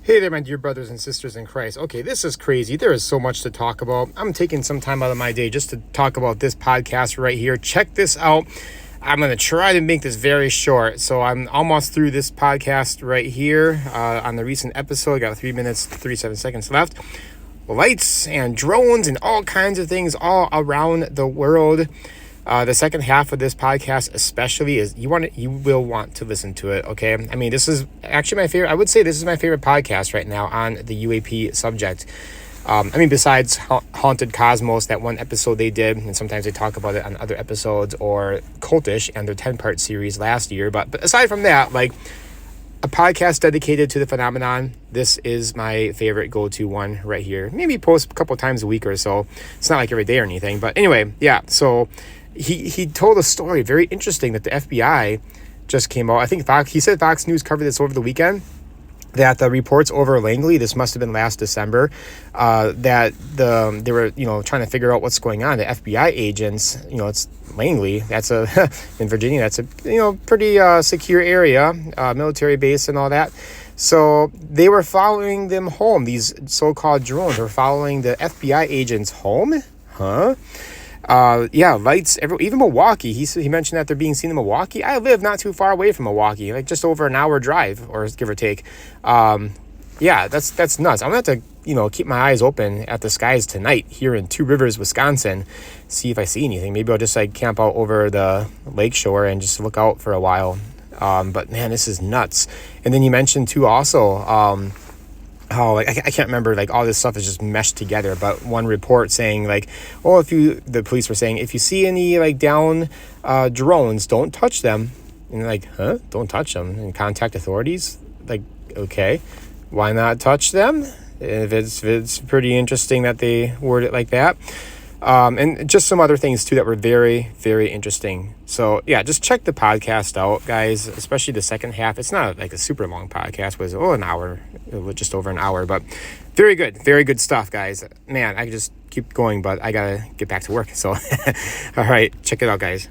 Hey there, my dear brothers and sisters in Christ. Okay, this is crazy. There is so much to talk about. I'm taking some time out of my day just to talk about this podcast right here. Check this out. I'm going to try to make this very short. So I'm almost through this podcast right here on the recent episode. I got 3 minutes, 37 seconds left. Lights and drones and all kinds of things all around the world. The second half of this podcast especially is you will want to listen to it, okay? I mean, this is actually my favorite. I would say this is my favorite podcast right now on the UAP subject. Besides Haunted Cosmos, that one episode they did, and sometimes they talk about it on other episodes, or Cultish and their 10-part series last year. But aside from that, like a podcast dedicated to the phenomenon, this is my favorite go-to one right here. Maybe post a couple times a week or so. It's not like every day or anything. But anyway, yeah, so he told a story, very interesting, that the FBI just came out. I think he said Fox News covered this over the weekend, that the reports over Langley, this must have been last December, that they were, trying to figure out what's going on. The FBI agents, it's Langley, that's in Virginia, that's a, pretty secure area, military base and all that. So they were following them home. These so-called drones were following the FBI agents home. Lights, even Milwaukee. He mentioned that they're being seen in Milwaukee. I live not too far away from Milwaukee, like just over an hour drive, or give or take. That's nuts. I'm gonna have to, keep my eyes open at the skies tonight here in Two Rivers, Wisconsin, see if I see anything. Maybe I'll just camp out over the lake shore and just look out for a while. But man, this is nuts. And then you mentioned too also, how I can't remember, all this stuff is just meshed together, but one report saying the police were saying, if you see any down drones, don't touch them. And don't touch them and contact authorities. Okay, why not touch them? If it's pretty interesting that they word it like that. And just some other things too that were very, very interesting. So yeah, just check the podcast out, guys, especially the second half. It's not a super long podcast. It was an hour, just over an hour, but very good stuff, guys. Man, I could just keep going, but I gotta get back to work. So all right, check it out, guys.